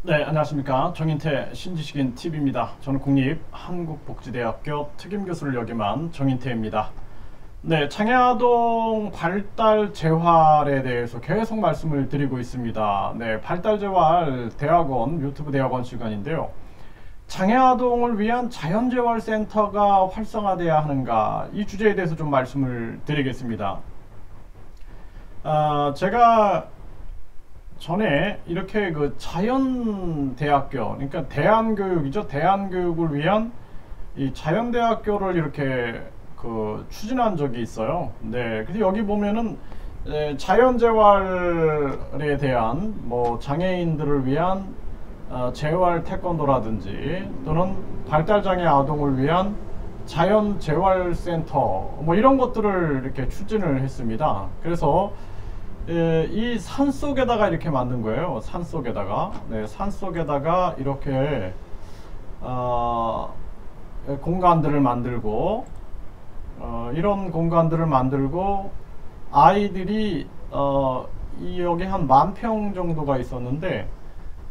네, 안녕하십니까. 정인태 신지식인 TV입니다. 저는 국립한국복지대학교 특임교수를 역임한 정인태입니다. 네, 장애아동 발달 재활에 대해서 계속 말씀을 드리고 있습니다. 네, 발달 재활 대학원, 유튜브 대학원 시간인데요. 장애아동을 위한 자연재활센터가 활성화돼야 하는가, 이 주제에 대해서 좀 말씀을 드리겠습니다. 제가 전에 이렇게 그 자연대학교, 그러니까 대안교육이죠. 대안교육을 위한 이 자연대학교를 이렇게 그 추진한 적이 있어요. 네, 그래서 여기 보면은 자연재활에 대한 뭐 장애인들을 위한 재활 태권도라든지 또는 발달장애 아동을 위한 자연재활센터 뭐 이런 것들을 이렇게 추진을 했습니다. 그래서 이 산속에다가 이렇게 만든 거예요. 산속에다가. 네, 산속에다가 이렇게 공간들을 만들고 이런 공간들을 만들고 아이들이 여기 한 10,000평 정도가 있었는데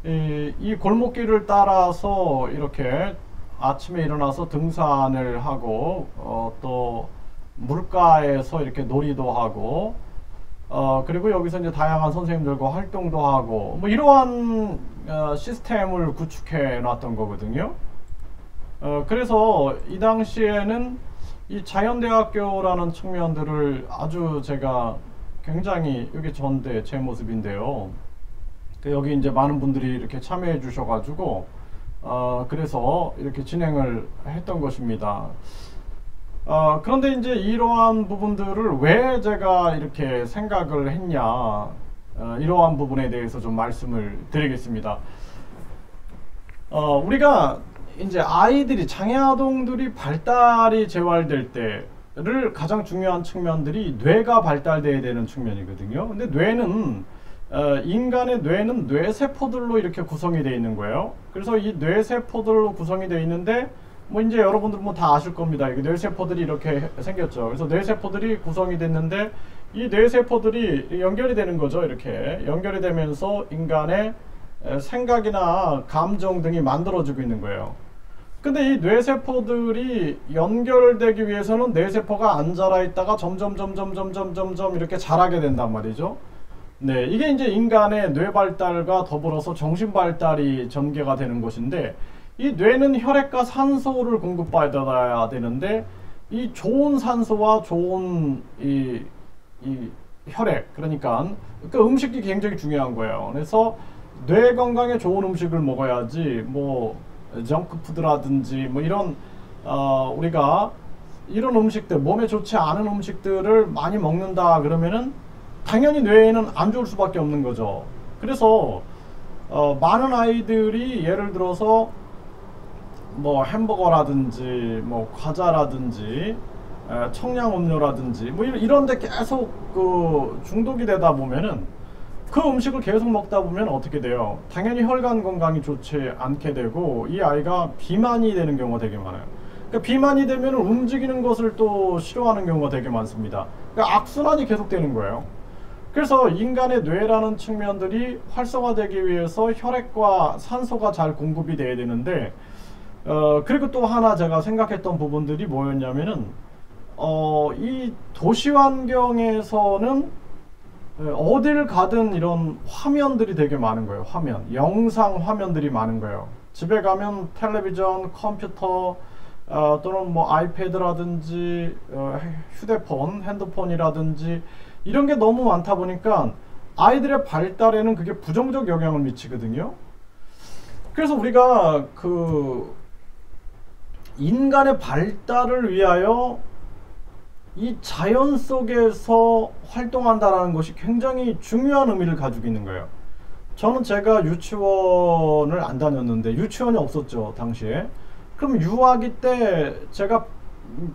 이 골목길을 따라서 이렇게 아침에 일어나서 등산을 하고 또 물가에서 이렇게 놀이도 하고 그리고 여기서 이제 다양한 선생님들과 활동도 하고 뭐 이러한 시스템을 구축해 놨던 거거든요. 그래서 이 당시에는 이 자연대학교라는 측면들을 아주 제가 굉장히, 여기 전대 제 모습인데요. 여기 이제 많은 분들이 이렇게 참여해 주셔가지고 그래서 이렇게 진행을 했던 것입니다. 그런데 이제 이러한 부분들을 왜 제가 이렇게 생각을 했냐, 이러한 부분에 대해서 좀 말씀을 드리겠습니다. 우리가 이제 아이들이, 장애아동들이 발달이 재활될 때를 가장 중요한 측면들이 뇌가 발달돼야 되는 측면이거든요. 근데 뇌는 인간의 뇌는 뇌세포들로 이렇게 구성이 되어 있는 거예요. 그래서 이 뇌세포들로 구성이 되어 있는데 뭐 이제 여러분들 뭐 다 아실 겁니다. 이게 뇌세포들이 이렇게 생겼죠. 그래서 뇌세포들이 구성이 됐는데 이 뇌세포들이 연결이 되는 거죠. 이렇게 연결이 되면서 인간의 생각이나 감정 등이 만들어지고 있는 거예요. 근데 이 뇌세포들이 연결되기 위해서는 뇌세포가 안 자라 있다가 점점 이렇게 자라게 된단 말이죠. 네, 이게 이제 인간의 뇌 발달과 더불어서 정신 발달이 전개가 되는 것인데, 이 뇌는 혈액과 산소를 공급받아야 되는데 이 좋은 산소와 좋은 이 혈액, 그러니까 그 음식이 굉장히 중요한 거예요. 그래서 뇌 건강에 좋은 음식을 먹어야지, 뭐 정크푸드라든지 뭐 이런 우리가 이런 음식들, 몸에 좋지 않은 음식들을 많이 먹는다 그러면은 당연히 뇌에는 안 좋을 수밖에 없는 거죠. 그래서 많은 아이들이 예를 들어서 뭐 햄버거라든지 뭐 과자라든지 청량음료라든지 뭐 이런 데 계속 그 중독이 되다 보면은 그 음식을 계속 먹다 보면 어떻게 돼요? 당연히 혈관 건강이 좋지 않게 되고 이 아이가 비만이 되는 경우가 되게 많아요. 그러니까 비만이 되면 움직이는 것을 또 싫어하는 경우가 되게 많습니다. 그러니까 악순환이 계속 되는 거예요. 그래서 인간의 뇌라는 측면들이 활성화되기 위해서 혈액과 산소가 잘 공급이 돼야 되는데 그리고 또 하나 제가 생각했던 부분들이 뭐였냐면은 이 도시 환경에서는 어딜 가든 이런 화면들이 되게 많은 거예요. 화면, 영상 화면들이 많은 거예요. 집에 가면 텔레비전, 컴퓨터 또는 뭐 아이패드라든지 휴대폰, 핸드폰이라든지 이런 게 너무 많다 보니까 아이들의 발달에는 그게 부정적 영향을 미치거든요. 그래서 우리가 그 인간의 발달을 위하여 이 자연 속에서 활동한다는 것이 굉장히 중요한 의미를 가지고 있는 거예요. 저는 제가 유치원을 안 다녔는데, 유치원이 없었죠 당시에. 그럼 유아기 때 제가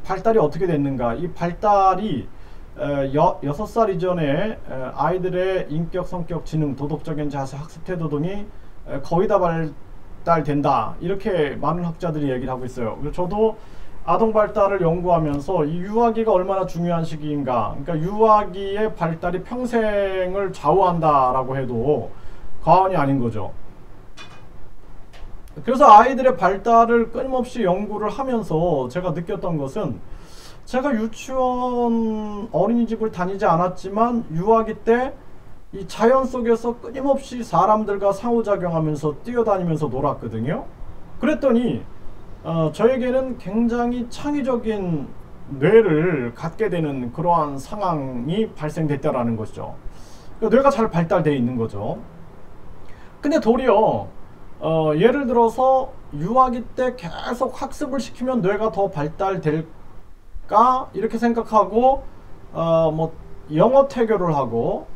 발달이 어떻게 됐는가, 이 발달이 6살 이전에 아이들의 인격, 성격, 지능, 도덕적인 자세, 학습 태도 등이 거의 다 발달된다, 이렇게 많은 학자들이 얘기를 하고 있어요. 저도 아동 발달을 연구하면서 이 유아기가 얼마나 중요한 시기인가, 그러니까 유아기의 발달이 평생을 좌우한다라고 해도 과언이 아닌 거죠. 그래서 아이들의 발달을 끊임없이 연구를 하면서 제가 느꼈던 것은, 제가 유치원 어린이집을 다니지 않았지만 유아기 때 이 자연 속에서 끊임없이 사람들과 상호작용하면서 뛰어다니면서 놀았거든요. 그랬더니 저에게는 굉장히 창의적인 뇌를 갖게 되는 그러한 상황이 발생됐다라는 것이죠. 그러니까 뇌가 잘 발달되어 있는 거죠. 근데 도리어 예를 들어서 유아기 때 계속 학습을 시키면 뇌가 더 발달될까 이렇게 생각하고 뭐 영어 태교를 하고,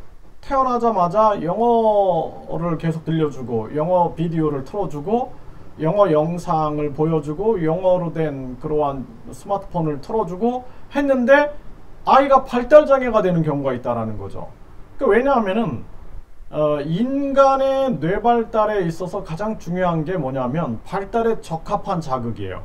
태어나자마자 영어를 계속 들려주고 영어 비디오를 틀어주고 영어 영상을 보여주고 영어로 된 그러한 스마트폰을 틀어주고 했는데 아이가 발달장애가 되는 경우가 있다라는 거죠. 그러니까 왜냐하면은 인간의 뇌 발달에 있어서 가장 중요한 게 뭐냐면 발달에 적합한 자극이에요.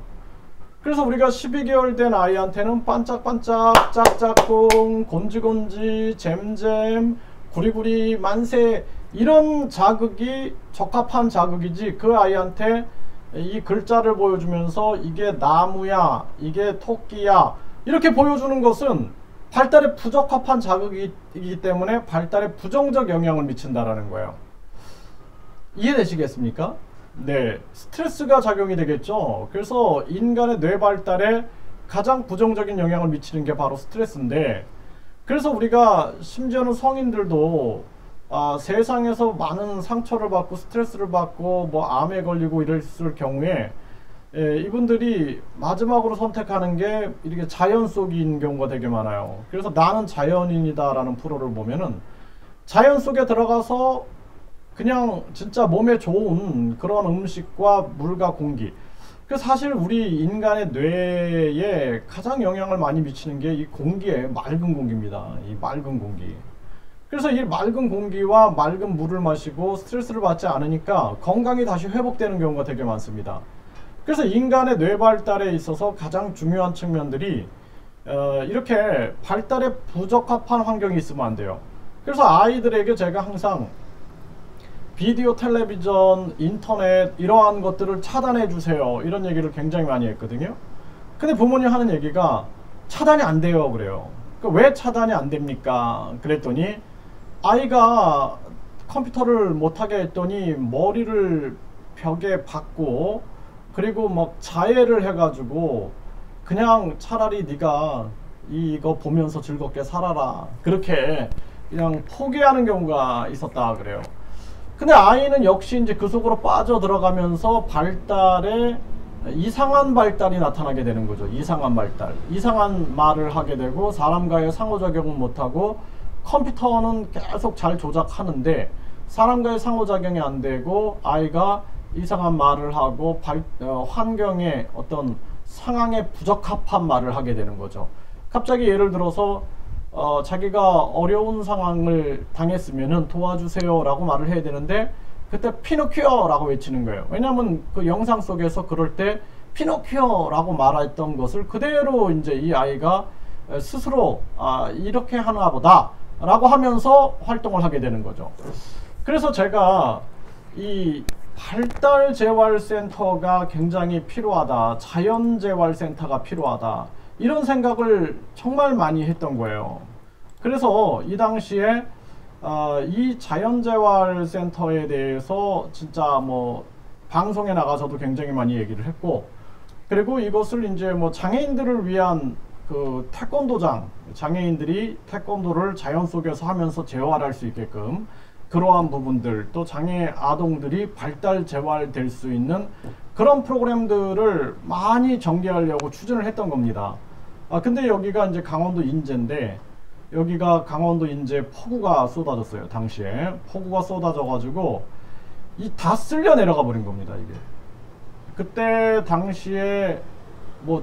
그래서 우리가 12개월 된 아이한테는 반짝반짝, 짝짝꿍, 곤지곤지, 잼잼, 구리구리, 만세, 이런 자극이 적합한 자극이지, 그 아이한테 이 글자를 보여주면서 이게 나무야, 이게 토끼야 이렇게 보여주는 것은 발달에 부적합한 자극이기 때문에 발달에 부정적 영향을 미친다라는 거예요. 이해되시겠습니까? 네, 스트레스가 작용이 되겠죠. 그래서 인간의 뇌 발달에 가장 부정적인 영향을 미치는 게 바로 스트레스인데, 그래서 우리가 심지어는 성인들도 세상에서 많은 상처를 받고 스트레스를 받고 뭐 암에 걸리고 이랬을 경우에 이분들이 마지막으로 선택하는 게 이렇게 자연 속인 경우가 되게 많아요. 그래서 나는 자연인이다 라는 프로를 보면은 자연 속에 들어가서 그냥 진짜 몸에 좋은 그런 음식과 물과 공기, 그 사실 우리 인간의 뇌에 가장 영향을 많이 미치는 게 이 공기에 맑은 공기입니다. 이 맑은 공기. 그래서 이 맑은 공기와 맑은 물을 마시고 스트레스를 받지 않으니까 건강이 다시 회복되는 경우가 되게 많습니다. 그래서 인간의 뇌 발달에 있어서 가장 중요한 측면들이 이렇게 발달에 부적합한 환경이 있으면 안 돼요. 그래서 아이들에게 제가 항상 비디오, 텔레비전, 인터넷 이러한 것들을 차단해 주세요 이런 얘기를 굉장히 많이 했거든요. 근데 부모님 하는 얘기가 차단이 안 돼요 그래요. 왜 차단이 안 됩니까? 그랬더니 아이가 컴퓨터를 못하게 했더니 머리를 벽에 박고 그리고 막 자해를 해가지고 그냥 차라리 네가 이거 보면서 즐겁게 살아라 그렇게 그냥 포기하는 경우가 있었다 그래요. 근데 아이는 역시 이제 그 속으로 빠져 들어가면서 발달에 이상한 발달이 나타나게 되는 거죠. 이상한 발달, 이상한 말을 하게 되고 사람과의 상호작용을 못하고, 컴퓨터는 계속 잘 조작하는데 사람과의 상호작용이 안 되고 아이가 이상한 말을 하고 환경의 어떤 상황에 부적합한 말을 하게 되는 거죠. 갑자기 예를 들어서 자기가 어려운 상황을 당했으면은 도와주세요 라고 말을 해야 되는데 그때 피노키오 라고 외치는 거예요. 왜냐하면 그 영상 속에서 그럴 때 피노키오 라고 말했던 것을 그대로 이제 이 아이가 스스로 이렇게 하나 보다 라고 하면서 활동을 하게 되는 거죠. 그래서 제가 이 발달재활센터가 굉장히 필요하다, 자연재활센터가 필요하다 이런 생각을 정말 많이 했던 거예요. 그래서 이 당시에 이 자연재활센터에 대해서 진짜 뭐 방송에 나가서도 굉장히 많이 얘기를 했고, 그리고 이것을 이제 뭐 장애인들을 위한 그 태권도장, 장애인들이 태권도를 자연 속에서 하면서 재활할 수 있게끔 그러한 부분들, 또 장애 아동들이 발달 재활될 수 있는 그런 프로그램들을 많이 전개하려고 추진을 했던 겁니다. 근데 여기가 이제 강원도 인제인데, 여기가 강원도 인제 폭우가 쏟아졌어요. 당시에 폭우가 쏟아져 가지고 이 다 쓸려 내려가 버린 겁니다. 이게 그때 당시에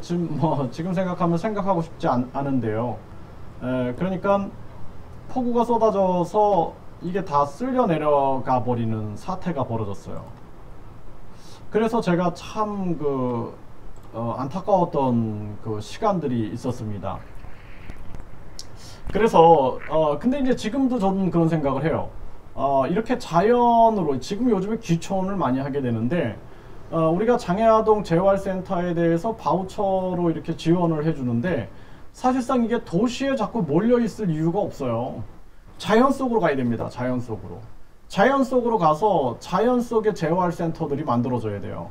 지금 생각하면 생각하고 싶지 않은데요. 그러니까 폭우가 쏟아져서 이게 다 쓸려 내려가 버리는 사태가 벌어졌어요. 그래서 제가 참 안타까웠던 그 시간들이 있었습니다. 그래서 근데 이제 지금도 저는 그런 생각을 해요. 이렇게 자연으로 지금 요즘에 귀촌을 많이 하게 되는데 우리가 장애아동 재활센터에 대해서 바우처로 이렇게 지원을 해주는데 사실상 이게 도시에 자꾸 몰려있을 이유가 없어요. 자연 속으로 가야 됩니다. 자연 속으로. 자연 속으로 가서 자연 속의 재활센터들이 만들어져야 돼요.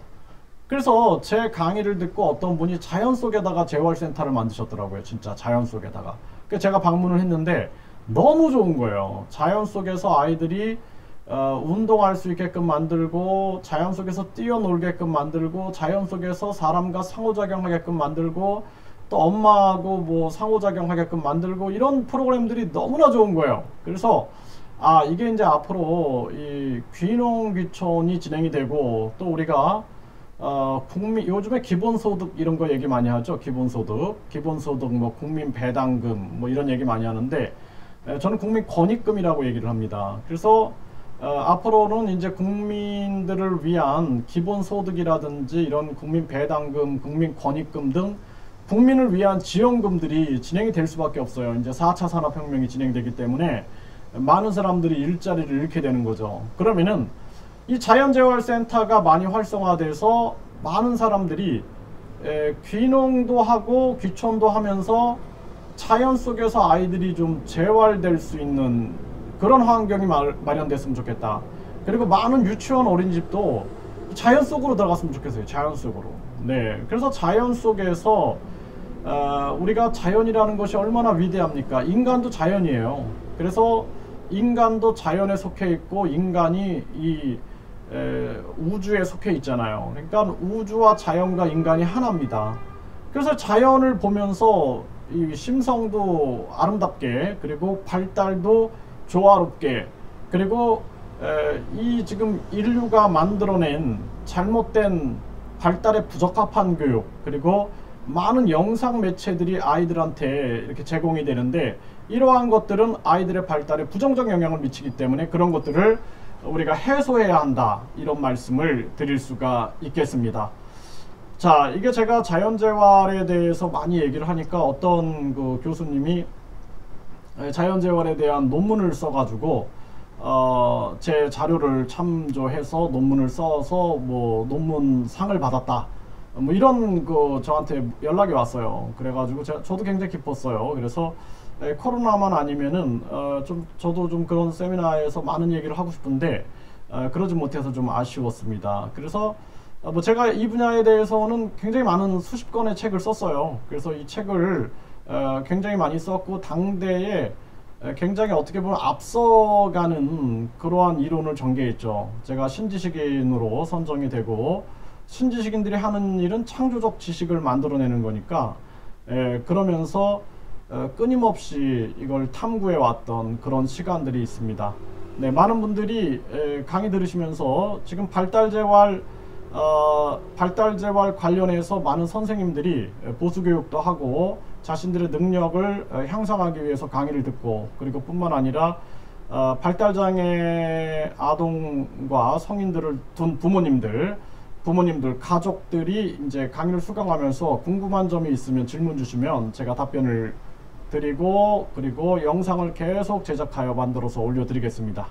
그래서 제 강의를 듣고 어떤 분이 자연 속에다가 재활센터를 만드셨더라고요. 진짜 자연 속에다가. 그래서 제가 방문을 했는데 너무 좋은 거예요. 자연 속에서 아이들이 운동할 수 있게끔 만들고, 자연 속에서 뛰어놀게끔 만들고, 자연 속에서 사람과 상호작용하게끔 만들고, 또 엄마하고 뭐 상호작용하게끔 만들고, 이런 프로그램들이 너무나 좋은 거예요. 그래서 이게 이제 앞으로 이 귀농귀촌이 진행이 되고, 또 우리가 요즘에 기본소득 이런 거 얘기 많이 하죠. 기본소득, 뭐 국민배당금 뭐 이런 얘기 많이 하는데, 저는 국민권익금이라고 얘기를 합니다. 그래서 앞으로는 이제 국민들을 위한 기본소득이라든지 이런 국민배당금, 국민권익금 등 국민을 위한 지원금들이 진행이 될 수밖에 없어요. 이제 4차 산업혁명이 진행되기 때문에 많은 사람들이 일자리를 잃게 되는 거죠. 그러면은 이 자연재활센터가 많이 활성화돼서 많은 사람들이 귀농도 하고 귀촌도 하면서 자연 속에서 아이들이 좀 재활될 수 있는 그런 환경이 마련됐으면 좋겠다. 그리고 많은 유치원 어린이집도 자연 속으로 들어갔으면 좋겠어요. 자연 속으로. 네, 그래서 자연 속에서 우리가 자연이라는 것이 얼마나 위대합니까? 인간도 자연이에요. 그래서 인간도 자연에 속해 있고 인간이 이 우주에 속해 있잖아요. 그러니까 우주와 자연과 인간이 하나입니다. 그래서 자연을 보면서 이 심성도 아름답게, 그리고 발달도 조화롭게, 그리고 이 지금 인류가 만들어낸 잘못된 발달에 부적합한 교육, 그리고 많은 영상 매체들이 아이들한테 이렇게 제공이 되는데, 이러한 것들은 아이들의 발달에 부정적 영향을 미치기 때문에 그런 것들을 우리가 해소해야 한다, 이런 말씀을 드릴 수가 있겠습니다. 자, 이게 제가 자연재활에 대해서 많이 얘기를 하니까 어떤 그 교수님이 자연재활에 대한 논문을 써가지고 제 자료를 참조해서 논문을 써서 뭐 논문상을 받았다, 뭐 이런 그 저한테 연락이 왔어요. 그래가지고 저도 굉장히 기뻤어요. 그래서 코로나만 아니면은 저도 좀 그런 세미나에서 많은 얘기를 하고 싶은데 그러지 못해서 좀 아쉬웠습니다. 그래서 뭐 제가 이 분야에 대해서는 굉장히 많은 수십 권의 책을 썼어요. 그래서 이 책을 굉장히 많이 썼고, 당대에 굉장히 어떻게 보면 앞서가는 그러한 이론을 전개했죠. 제가 신지식인으로 선정이 되고, 신지식인들이 하는 일은 창조적 지식을 만들어내는 거니까, 그러면서 끊임없이 이걸 탐구해 왔던 그런 시간들이 있습니다. 네, 많은 분들이 강의 들으시면서 지금 발달재활 관련해서 많은 선생님들이 보수교육도 하고 자신들의 능력을 향상하기 위해서 강의를 듣고, 그리고 뿐만 아니라 발달장애 아동과 성인들을 둔 부모님들, 가족들이 이제 강의를 수강하면서 궁금한 점이 있으면 질문 주시면 제가 답변을 드리고, 그리고 영상을 계속 제작하여 만들어서 올려드리겠습니다.